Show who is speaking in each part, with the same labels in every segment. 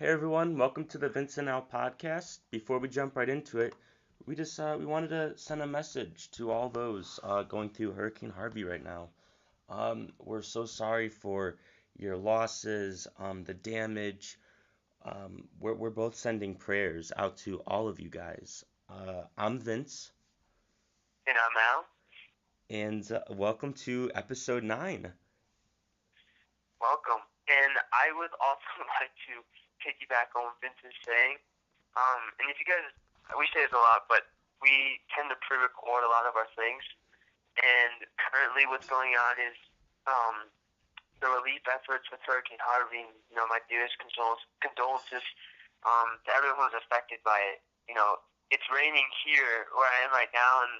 Speaker 1: Hey everyone, welcome to the Vince&Al Podcast. Before we jump right into it, we wanted to send a message to all those going through Hurricane Harvey right now. We're so sorry for your losses, the damage. We're both sending prayers out to all of you guys. I'm Vince,
Speaker 2: And I'm Al.
Speaker 1: and welcome to episode 9.
Speaker 2: Welcome. And I would also like to piggyback on what Vince is saying. And if you guys, we say this a lot, but we tend to pre-record a lot of our things. And currently, what's going on is the relief efforts with Hurricane Harvey. My dearest condolences to everyone who's affected by it. It's raining here where I am right now, and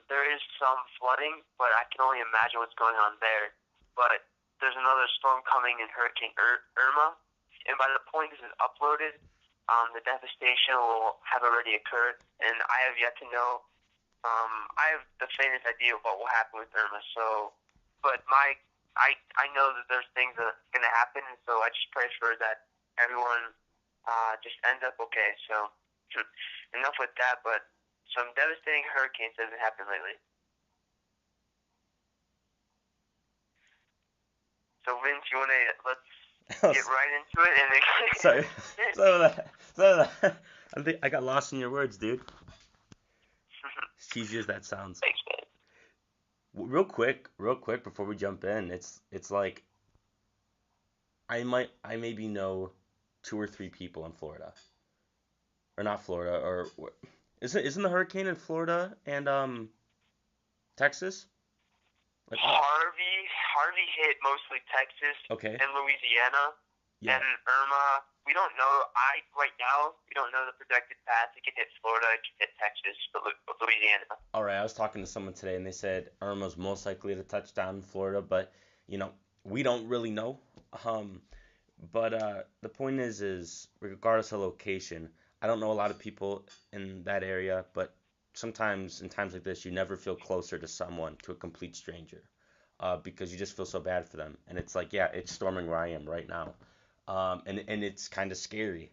Speaker 2: there is some flooding, but I can only imagine what's going on there. But there's another storm coming in Hurricane Irma, and by the point this is uploaded, the devastation will have already occurred, and I have yet to know. I have the faintest idea of what will happen with Irma. So, but I know that there's things that are going to happen, and so I just pray for that everyone just ends up okay. So, enough with that. But some devastating hurricanes haven't happened lately. So, Vince, you want to let's get right into it and
Speaker 1: Sorry, sorry, I think I got lost in your words, dude. As cheesy as that sounds.
Speaker 2: Thanks, man.
Speaker 1: Real quick, before we jump in, it's like I maybe know 2 or 3 people in Florida, or not Florida, or isn't the hurricane in Florida and Texas? Like what?
Speaker 2: Harvey hit mostly Texas
Speaker 1: Okay,
Speaker 2: and Louisiana,
Speaker 1: yeah.
Speaker 2: and Irma. We don't know. Right now we don't know the projected path. It could hit Florida. It could hit Texas, but Louisiana.
Speaker 1: All right, I was talking to someone today and they said Irma's most likely to touch down in Florida, but you know we don't really know. Um, but the point is regardless of location, I don't know a lot of people in that area, but sometimes in times like this, you never feel closer to someone, to a complete stranger, because you just feel so bad for them. And it's like, yeah, it's storming where I am right now, and it's kind of scary.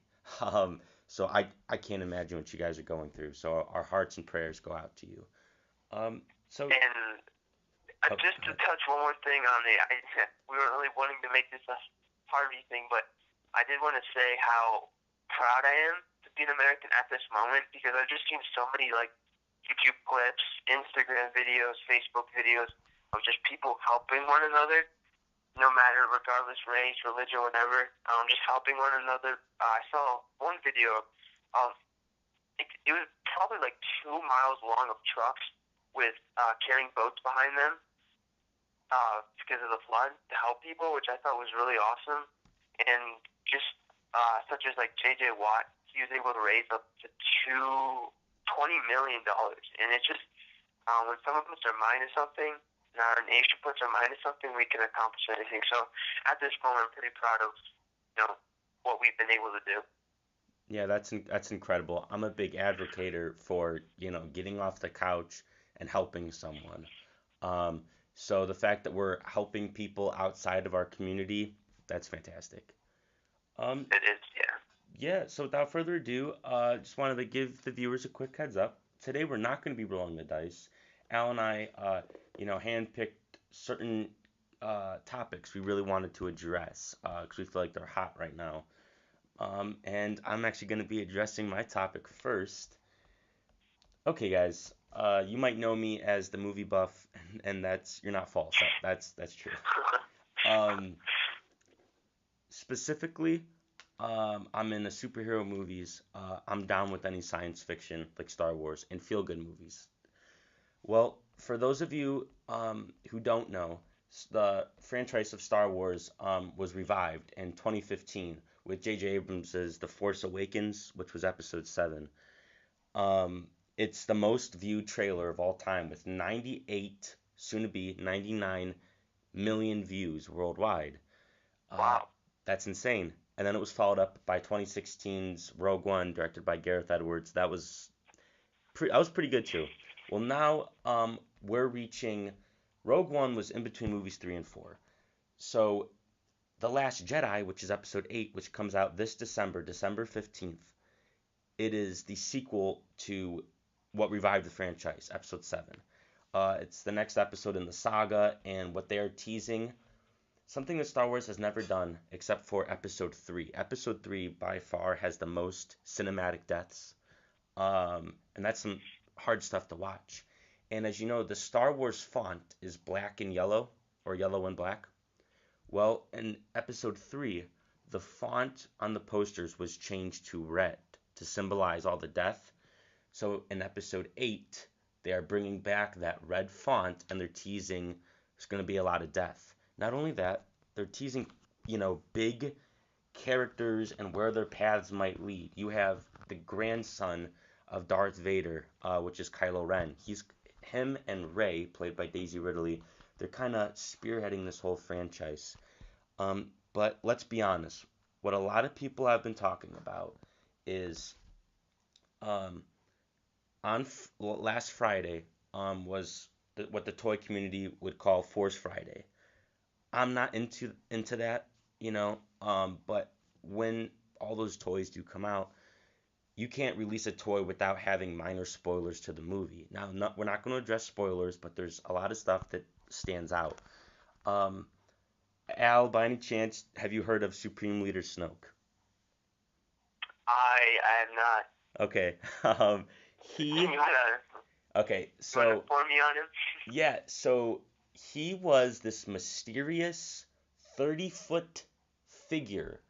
Speaker 1: So I can't imagine what you guys are going through. So our hearts and prayers go out to you. Um, so
Speaker 2: And
Speaker 1: oh,
Speaker 2: just
Speaker 1: go
Speaker 2: to
Speaker 1: ahead.
Speaker 2: touch one more thing on we weren't really wanting to make this a Harvey thing, but I did want to say how proud I am to be an American at this moment because I've just seen so many like YouTube clips, Instagram videos, Facebook videos of just people helping one another, no matter regardless race, religion, whatever. Just helping one another. I saw one video of it was probably like 2 miles long of trucks with carrying boats behind them because of the flood to help people, which I thought was really awesome. And just such as like J.J. Watt, he was able to raise up to $20 million, and it's just when someone puts their mind to something, and our nation puts their mind to something, we can accomplish anything. So at this moment, I'm pretty proud of what we've been able to do.
Speaker 1: Yeah, that's incredible. I'm a big advocator for, getting off the couch and helping someone. Um, so the fact that we're helping people outside of our community, that's fantastic. Um,
Speaker 2: It is, yeah.
Speaker 1: yeah, so without further ado, just wanted to give the viewers a quick heads up. Today we're not going to be rolling the dice. Al and I, handpicked certain topics we really wanted to address because we feel like they're hot right now. And I'm actually going to be addressing my topic first. Okay, guys, you might know me as the movie buff, and that's you're not false. That's true. Um, Specifically, I'm in the superhero movies. I'm down with any science fiction like Star Wars and feel-good movies. Well, for those of you who don't know, the franchise of Star Wars was revived in 2015 with J.J. Abrams' The Force Awakens, which was Episode 7. It's the most viewed trailer of all time with 98, soon to be 99 million views worldwide. Uh,
Speaker 2: Wow.
Speaker 1: that's insane. And then it was followed up by 2016's Rogue One, directed by Gareth Edwards. That was pretty good too. Well, now we're reaching. Rogue One was in between movies 3 and 4. So The Last Jedi, which is episode 8, which comes out this December, December 15th, it is the sequel to what revived the franchise, episode 7. It's the next episode in the saga, and what they are teasing, something that Star Wars has never done except for episode 3. Episode 3 by far has the most cinematic deaths, and that's some hard stuff to watch. And as you know, the Star Wars font is black and yellow, or yellow and black. Well, in episode 3, the font on the posters was changed to red to symbolize all the death. So in episode 8, they are bringing back that red font, and they're teasing there's going to be a lot of death. Not only that, they're teasing, big characters and where their paths might lead. You have the grandson of Darth Vader, which is Kylo Ren. Him and Rey, played by Daisy Ridley, they're kind of spearheading this whole franchise. But let's be honest. What a lot of people have been talking about is last Friday was what the toy community would call Force Friday. I'm not into that, but when all those toys do come out, you can't release a toy without having minor spoilers to the movie. Now, we're not going to address spoilers, but there's a lot of stuff that stands out. Al, by any chance, have you heard of Supreme Leader Snoke?
Speaker 2: I have not.
Speaker 1: Okay.
Speaker 2: You
Speaker 1: Okay,
Speaker 2: so wanna inform me on him?
Speaker 1: Yeah, so he was this mysterious 30-foot figure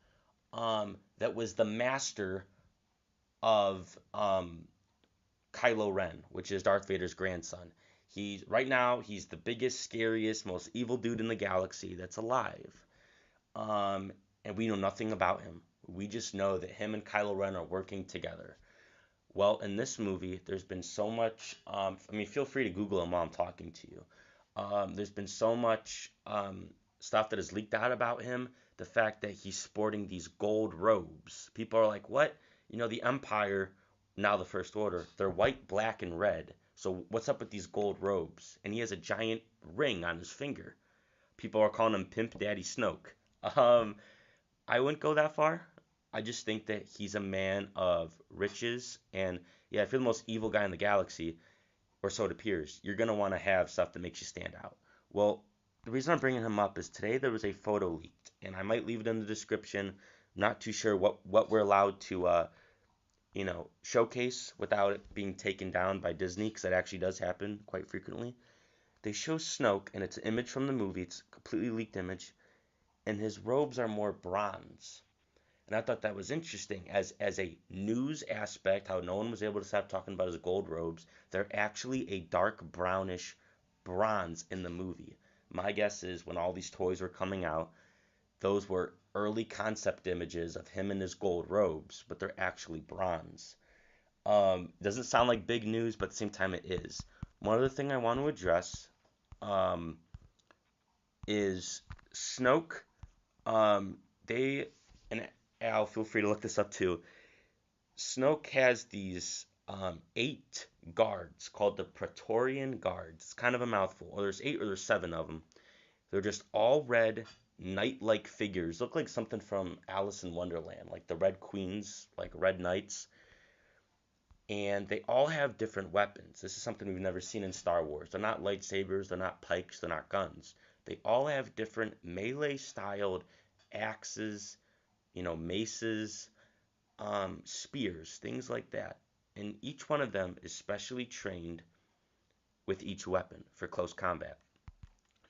Speaker 1: that was the master of Kylo Ren, which is Darth Vader's grandson. Right now he's the biggest, scariest, most evil dude in the galaxy that's alive. And we know nothing about him. We just know that him and Kylo Ren are working together. Well, in this movie, there's been so much. Feel free to Google him while I'm talking to you. There's been so much stuff that is leaked out about him. The fact that he's sporting these gold robes. People are like, what? The Empire, now the First Order, they're white, black, and red. So what's up with these gold robes? And he has a giant ring on his finger. People are calling him Pimp Daddy Snoke. I wouldn't go that far. I just think that he's a man of riches, and yeah, if you're the most evil guy in the galaxy, or so it appears, you're going to want to have stuff that makes you stand out. Well, the reason I'm bringing him up is today there was a photo leaked, and I might leave it in the description. I'm not too sure what we're allowed to, showcase without it being taken down by Disney, because that actually does happen quite frequently. They show Snoke, and it's an image from the movie. It's a completely leaked image, and his robes are more bronze. And I thought that was interesting as a news aspect, how no one was able to stop talking about his gold robes. They're actually a dark brownish bronze in the movie. My guess is when all these toys were coming out, those were early concept images of him in his gold robes, but they're actually bronze. Doesn't sound like big news, but at the same time it is. One other thing I want to address is Snoke. And Al, feel free to look this up too. Snoke has these 8 guards called the Praetorian Guards. It's kind of a mouthful. Or there's 8 or there's 7 of them. They're just all red, knight-like figures. Look like something from Alice in Wonderland, like the Red Queens, like red knights. And they all have different weapons. This is something we've never seen in Star Wars. They're not lightsabers, they're not pikes, they're not guns. They all have different melee-styled axes, maces, spears, things like that. And each one of them is specially trained with each weapon for close combat.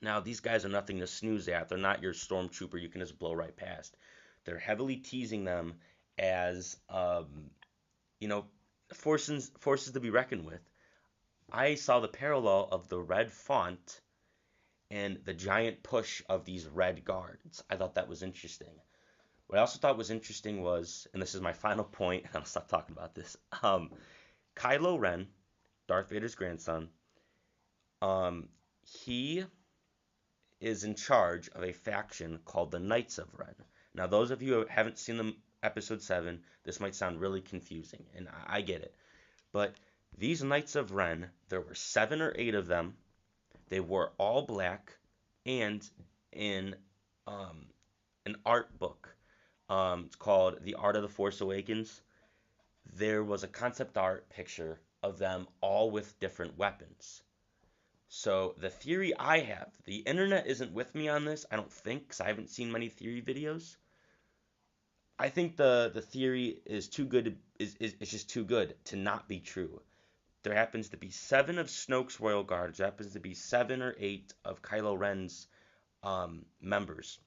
Speaker 1: Now, these guys are nothing to snooze at. They're not your stormtrooper you can just blow right past. They're heavily teasing them as, forces to be reckoned with. I saw the parallel of the red font and the giant push of these red guards. I thought that was interesting. What I also thought was interesting was, and this is my final point, and I'll stop talking about this, Kylo Ren, Darth Vader's grandson, he is in charge of a faction called the Knights of Ren. Now, those of you who haven't seen the episode 7, this might sound really confusing, and I get it. But these Knights of Ren, there were 7 or 8 of them. They wore all black, and in an art book. It's called The Art of the Force Awakens. There was a concept art picture of them all with different weapons. So the theory I have, the internet isn't with me on this, I don't think, because I haven't seen many theory videos. I think the theory is too good is just too good to not be true. There happens to be 7 of Snoke's royal guards. There happens to be 7 or 8 of Kylo Ren's members.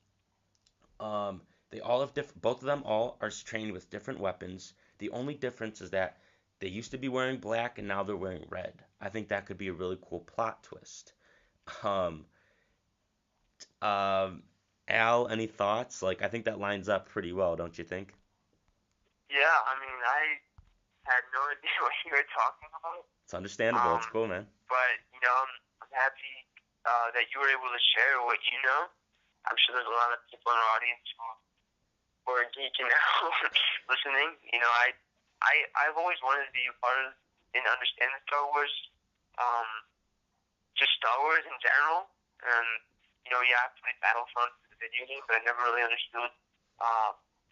Speaker 1: They all have different. Both of them all are trained with different weapons. The only difference is that they used to be wearing black and now they're wearing red. I think that could be a really cool plot twist. Um, Al, any thoughts? Like, I think that lines up pretty well, don't you think?
Speaker 2: Yeah, I mean, I had no idea what you were talking about.
Speaker 1: It's understandable. It's cool, man.
Speaker 2: But, I'm happy that you were able to share what you know. I'm sure there's a lot of people in our audience who are geeking out listening. I've always wanted to be a part of and understand Star Wars, just Star Wars in general. And, I played Battlefront, the video game, but I never really understood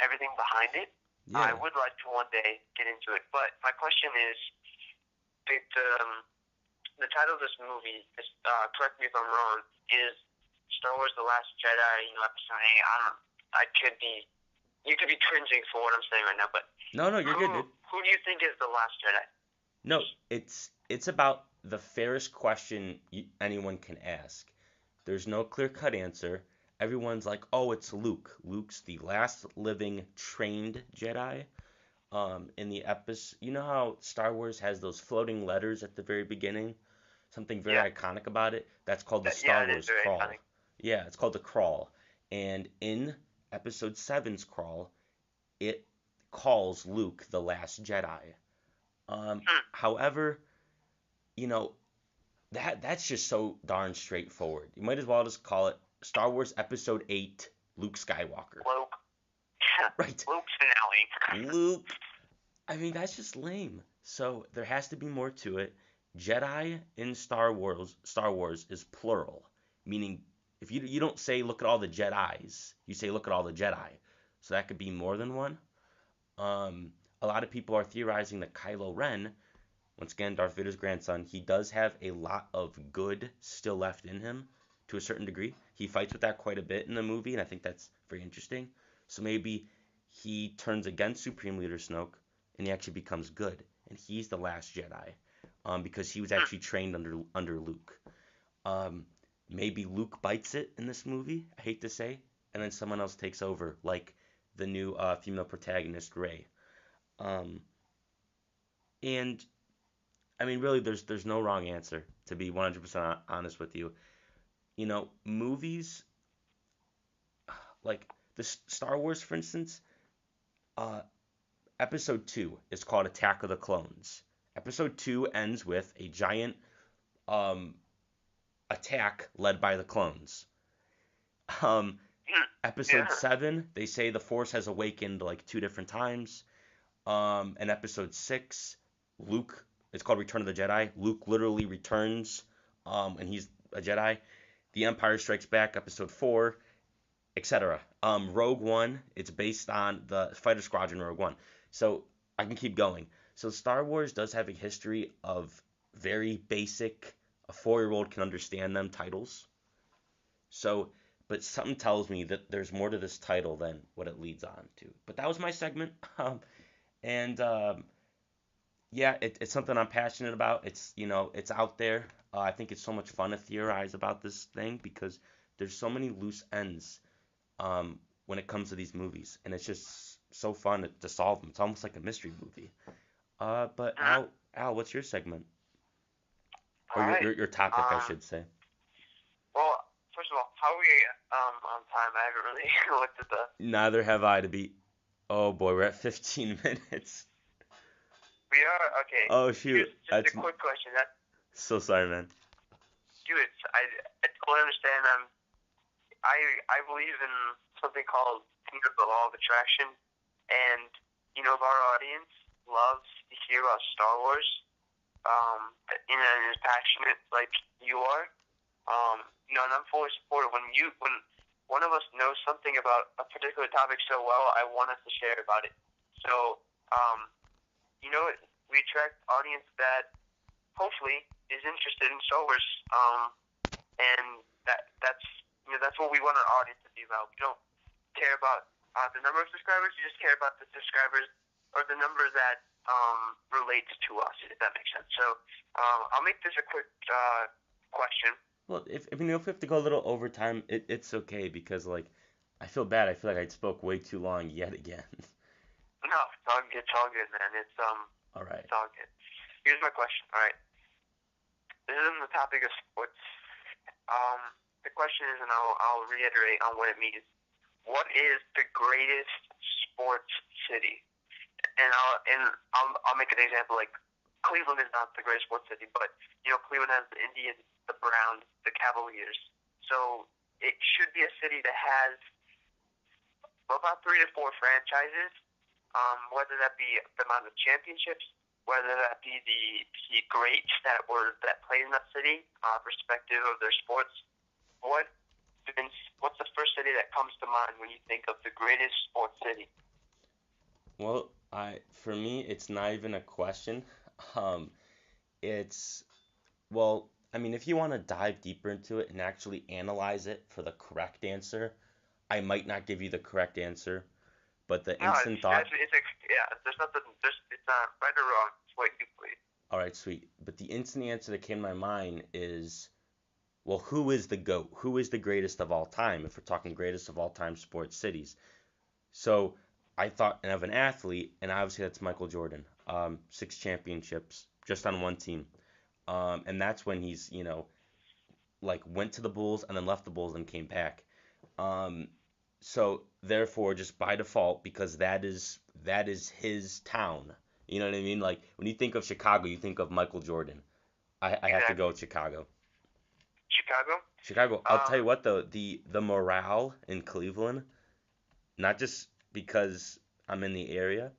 Speaker 2: everything behind it.
Speaker 1: Yeah.
Speaker 2: I would like to one day get into it. But my question is, the title of this movie, is, correct me if I'm wrong, is Star Wars The Last Jedi, Episode 8. You could be cringing for what I'm saying right now, but
Speaker 1: No, you're good, dude.
Speaker 2: Who do you think is The Last Jedi?
Speaker 1: No, it's about the fairest question anyone can ask. There's no clear-cut answer. Everyone's like, oh, it's Luke. Luke's the last living trained Jedi. In the episode, you know how Star Wars has those floating letters at the very beginning? Something very iconic about it. That's called the Star Wars Crawl.
Speaker 2: Iconic.
Speaker 1: Yeah, it's called the Crawl. And in Episode 7's Crawl, it calls Luke the last Jedi. However, that's just so darn straightforward. You might as well just call it Star Wars Episode 8, Luke Skywalker.
Speaker 2: Luke.
Speaker 1: Right.
Speaker 2: Luke's finale.
Speaker 1: Luke. I mean, that's just lame. So there has to be more to it. Jedi in Star Wars is plural, meaning if you don't say look at all the Jedis, you say look at all the Jedi. So that could be more than one. A lot of people are theorizing that Kylo Ren, once again, Darth Vader's grandson, he does have a lot of good still left in him to a certain degree. He fights with that quite a bit in the movie, and I think that's very interesting. So maybe he turns against Supreme Leader Snoke, and he actually becomes good, and he's the last Jedi, because he was actually trained under Luke. Maybe Luke bites it in this movie, I hate to say, and then someone else takes over, like the new female protagonist, Rey. And I mean, really, there's no wrong answer, to be 100% honest with you. Movies like the Star Wars, for instance, Episode 2 is called Attack of the Clones. Episode 2 ends with a giant attack led by the clones. Episode 7, they say the Force has awakened like 2 different times. In Episode 6, Luke, it's called Return of the Jedi. Luke literally returns, and he's a Jedi. The Empire Strikes Back, Episode 4, etc. Rogue One, it's based on the Fighter Squadron Rogue One. So I can keep going. So Star Wars does have a history of very basic, a 4-year-old can understand them titles. So, but something tells me that there's more to this title than what it leads on to. But that was my segment. Yeah, it's something I'm passionate about. It's out there. I think it's so much fun to theorize about this thing because there's so many loose ends when it comes to these movies, and it's just so fun to solve them. It's almost like a mystery movie. But Al, what's your segment? Or your topic, I should say.
Speaker 2: Well, first of all, how are we on time? I haven't really looked at the...
Speaker 1: Neither have I to be... Oh boy, we're at 15 minutes.
Speaker 2: We are? Okay.
Speaker 1: Oh shoot.
Speaker 2: Just a quick question.
Speaker 1: So sorry, man.
Speaker 2: Dude, I totally understand. I believe in something called the law of attraction, and if our audience loves to hear about Star Wars, and is passionate like you are, and I'm fully supportive. When one of us knows something about a particular topic so well, I want us to share about it. So, you know, we attract audience that hopefully is interested in Star Wars, and that's what we want our audience to be about. We don't care about the number of subscribers; we just care about the subscribers or the number that relates to us, if that makes sense. So I'll make this a quick question.
Speaker 1: Well, if we have to go a little overtime, it's okay because like I feel bad. I feel like I spoke way too long yet again.
Speaker 2: No, it's all good, man. It's
Speaker 1: All right.
Speaker 2: It's all good. Here's my question. All right, this is on the topic of sports. The question is, and I'll reiterate on what it means. What is the greatest sports city? And I'll make an example. Like Cleveland is not the greatest sports city, but you know Cleveland has the Indians, the Browns, the Cavaliers. So it should be a city that has about 3 to 4 franchises. Whether that be the amount of championships, whether that be the greats that played in that city, respective of their sports. What's the first city that comes to mind when you think of the greatest sports city?
Speaker 1: Well, for me, it's not even a question. Um, it's I mean, if you want to dive deeper into it and actually analyze it for the correct answer, I might not give you the correct answer, but the instant thought.
Speaker 2: There's nothing. It's not right or wrong. It's what you believe.
Speaker 1: All right, sweet. But the instant answer that came to my mind is, well, who is the GOAT? Who is the greatest of all time? If we're talking greatest of all time sports cities, so I thought of an athlete, and obviously that's Michael Jordan. 6 championships just on one team. And that's when he's, like went to the Bulls and then left the Bulls and came back. So therefore, just by default, because that is his town. You know what I mean? Like when you think of Chicago, you think of Michael Jordan. I have to go with Chicago. Chicago. I'll tell you what though, the morale in Cleveland, not just because I'm in the area,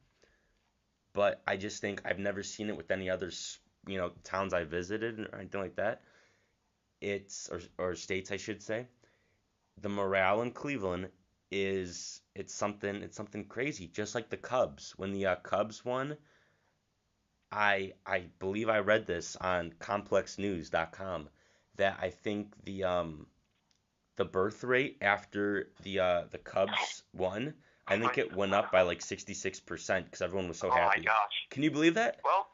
Speaker 1: but I just think I've never seen it with any other towns I visited or anything like that. Or states I should say. The morale in Cleveland it's something crazy. Just like the Cubs. When the Cubs won, I believe I read this on complexnews.com that I think the birth rate after the Cubs won, I think it went up by like 66% because everyone was so happy.
Speaker 2: Oh my gosh!
Speaker 1: Can you believe that?
Speaker 2: Well,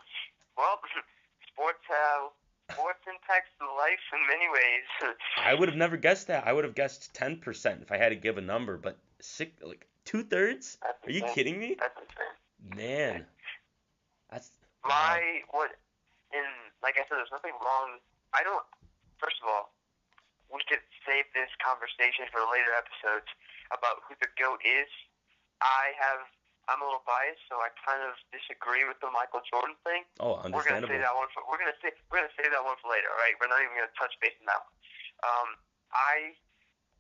Speaker 2: sports impacts life in many ways.
Speaker 1: I would have never guessed that. I would have guessed 10% if I had to give a number, but 2/3? Are you kidding me?
Speaker 2: That's insane.
Speaker 1: Man, that's
Speaker 2: like I said, there's nothing wrong. First of all, we could save this conversation for later episodes about who the GOAT is. I'm a little biased, so I kind of disagree with the Michael Jordan thing.
Speaker 1: Oh, understandable.
Speaker 2: We're gonna save that one for later. All right, we're not even gonna touch base on that one.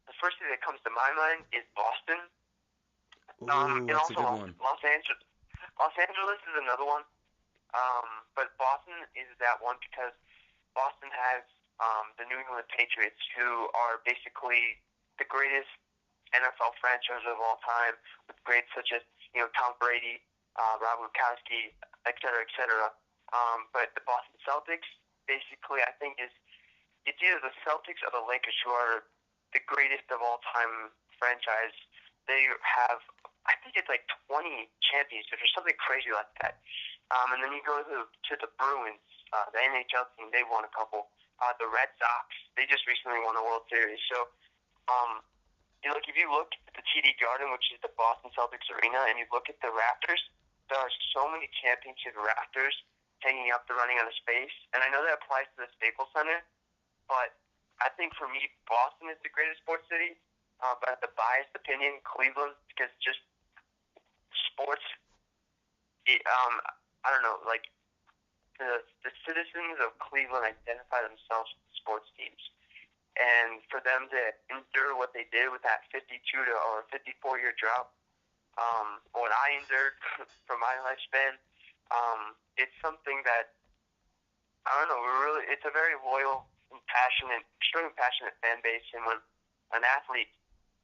Speaker 2: The first thing that comes to my mind is Boston.
Speaker 1: Ooh, that's a good one.
Speaker 2: Los Angeles is another one. But Boston is that one because Boston has the New England Patriots, who are basically the greatest NFL franchise of all time, with greats such as Tom Brady, Rob Gronkowski, et cetera. But the Boston Celtics, basically, I think it's either the Celtics or the Lakers who are the greatest of all time franchise. They have, I think it's like 20 championships or something crazy like that. And then you go to the Bruins, the NHL team, they won a couple. The Red Sox, they just recently won a World Series. So, if you look at the TD Garden, which is the Boston Celtics arena, and you look at the rafters, there are so many championship rafters hanging up the running out of space. And I know that applies to the Staples Center, but I think for me, Boston is the greatest sports city. But the biased opinion, Cleveland, because just sports, I don't know, like the citizens of Cleveland identify themselves with sports teams. And for them to endure what they did with that 52 or 54-year drought, what I endured for my lifespan, it's something that, I don't know, it's a very loyal and passionate, extremely passionate fan base. And when an athlete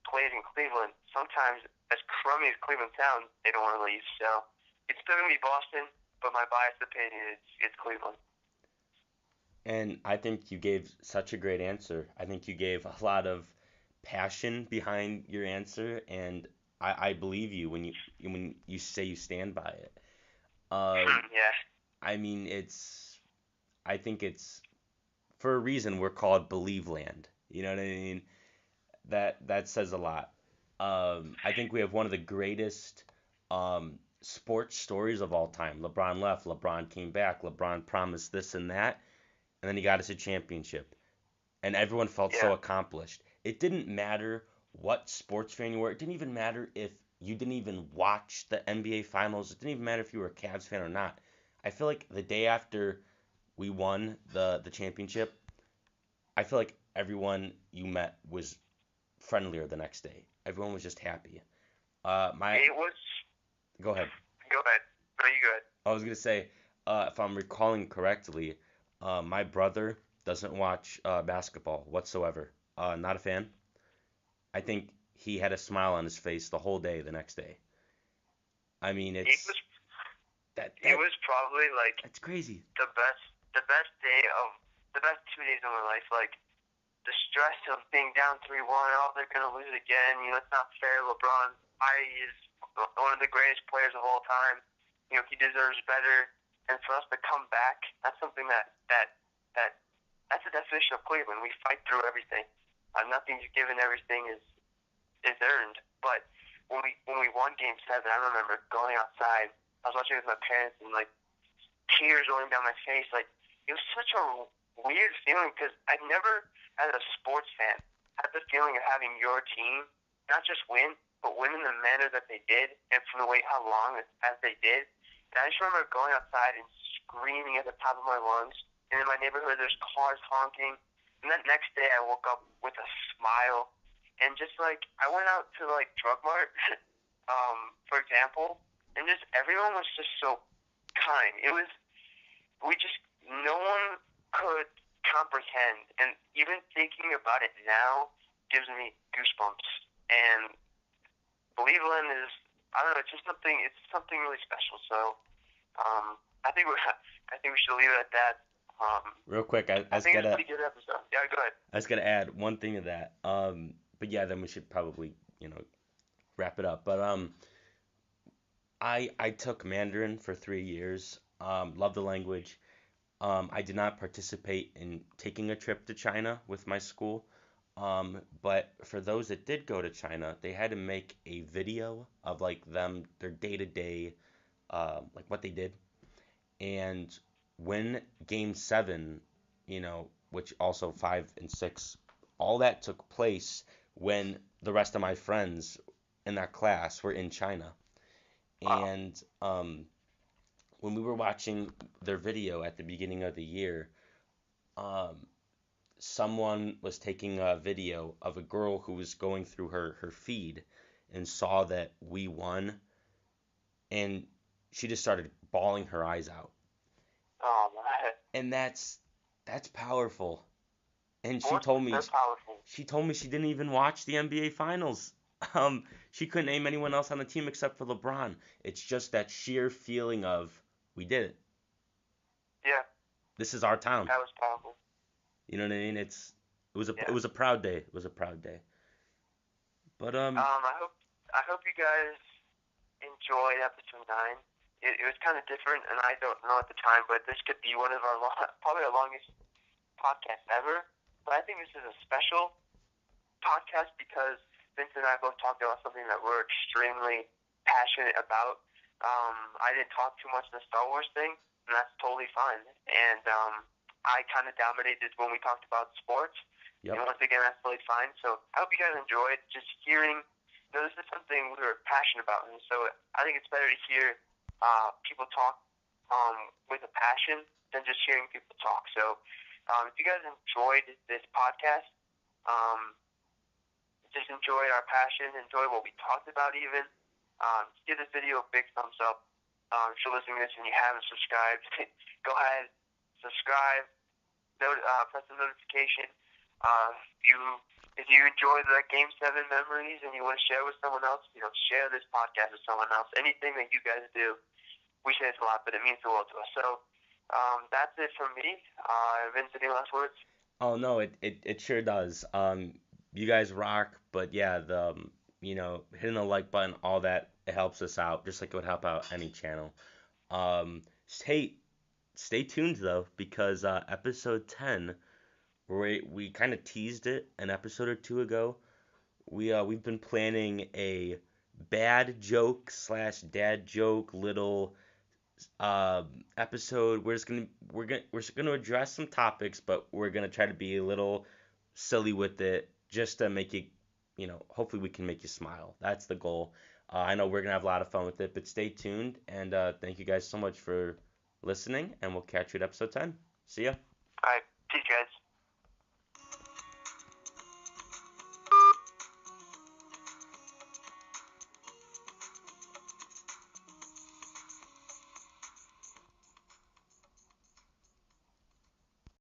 Speaker 2: plays in Cleveland, sometimes, as crummy as Cleveland sounds, they don't want to leave. So it's still going to be Boston, but my biased opinion is it's Cleveland.
Speaker 1: And I think you gave such a great answer. I think you gave a lot of passion behind your answer, and I believe you when you say you stand by it.
Speaker 2: Yeah.
Speaker 1: I mean, I think it's for a reason we're called Believe Land. You know what I mean? That says a lot. I think we have one of the greatest sports stories of all time. LeBron left, LeBron came back, LeBron promised this and that, and then he got us a championship. And everyone felt so
Speaker 2: Yeah.
Speaker 1: accomplished. It didn't matter what sports fan you were. It didn't even matter if you didn't even watch the NBA Finals. It didn't even matter if you were a Cavs fan or not. I feel like the day after we won the championship, I feel like everyone you met was friendlier the next day. Everyone was just happy. My
Speaker 2: It was.
Speaker 1: Go ahead.
Speaker 2: Go ahead. No, you go ahead.
Speaker 1: I was gonna say, if I'm recalling correctly, my brother doesn't watch basketball whatsoever. Not a fan. I think he had a smile on his face the whole day the next day. I mean,
Speaker 2: It
Speaker 1: it's
Speaker 2: was.
Speaker 1: that
Speaker 2: It
Speaker 1: that
Speaker 2: was probably like
Speaker 1: that's crazy.
Speaker 2: the best day of the best 2 days of my life. Like the stress of being down 3-1. Oh, they're gonna lose again. You know, it's not fair. LeBron, is one of the greatest players of all time. You know, he deserves better. And for us to come back, that's something that's the definition of Cleveland. We fight through everything. Nothing's given. Everything is earned. But when we won Game 7, I remember going outside. I was watching with my parents and like tears rolling down my face. Like it was such a weird feeling because I never, as a sports fan, had the feeling of having your team not just win, but win in the manner that they did and for the way how long as they did. And I just remember going outside and screaming at the top of my lungs. And in my neighborhood, there's cars honking. And that next day, I woke up with a smile. And just like, I went out to like Drug Mart, for example, and just everyone was just so kind. No one could comprehend. And even thinking about it now gives me goosebumps. And Cleveland is, I don't know, it's something really special. So, I think we should leave it at that.
Speaker 1: Real quick,
Speaker 2: I think it's a pretty good episode. Yeah, go ahead.
Speaker 1: I was gonna add one thing to that. But yeah, then we should probably wrap it up. But I took Mandarin for 3 years. Love the language. I did not participate in taking a trip to China with my school. But for those that did go to China, they had to make a video of like their day to day, like what they did. And when Game 7, which also 5 and 6, all that took place when the rest of my friends in that class were in China.
Speaker 2: Wow.
Speaker 1: And when we were watching their video at the beginning of the year, um, someone was taking a video of a girl who was going through her feed and saw that we won, and she just started bawling her eyes out.
Speaker 2: Oh man.
Speaker 1: And that's powerful. And
Speaker 2: Sports, they're powerful.
Speaker 1: she told me she didn't even watch the NBA Finals. She couldn't name anyone else on the team except for LeBron. It's just that sheer feeling of we did it.
Speaker 2: Yeah,
Speaker 1: This is our town.
Speaker 2: that was powerful.
Speaker 1: You know what I mean? It
Speaker 2: Yeah.
Speaker 1: was a proud day. It was a proud day. But
Speaker 2: I hope you guys enjoyed episode 9. It was kind of different, and I don't know at the time, but this could be one of our probably our longest podcasts ever. But I think this is a special podcast because Vince and I both talked about something that we're extremely passionate about. I didn't talk too much on the Star Wars thing, and that's totally fine. And I kind of dominated when we talked about sports.
Speaker 1: Yep.
Speaker 2: And once again, that's totally fine. So I hope you guys enjoyed just hearing. This is something we were passionate about, and so I think it's better to hear people talk with a passion than just hearing people talk. So if you guys enjoyed this podcast, just enjoy our passion, enjoy what we talked about even. Give this video a big thumbs up. If you're listening to this and you haven't subscribed, go ahead, subscribe, press the notification. If you if you enjoy the Game 7 memories and you want to share with someone else, share this podcast with someone else. Anything that you guys do, we say it's a lot, but it means the world to us. So that's it from me. Vince, any last words?
Speaker 1: Oh no, it sure does. You guys rock, but yeah, hitting the like button, all that, it helps us out, just like it would help out any channel. Hey, stay tuned though, because episode 10, we kind of teased it an episode or two ago. We've been planning a bad joke slash dad joke little episode. We're just gonna address some topics, but we're gonna try to be a little silly with it, just to make it, hopefully we can make you smile. That's the goal. I know we're gonna have a lot of fun with it, but stay tuned, and thank you guys so much for listening, and we'll catch you at episode 10. See ya.
Speaker 2: All right. Peace, guys.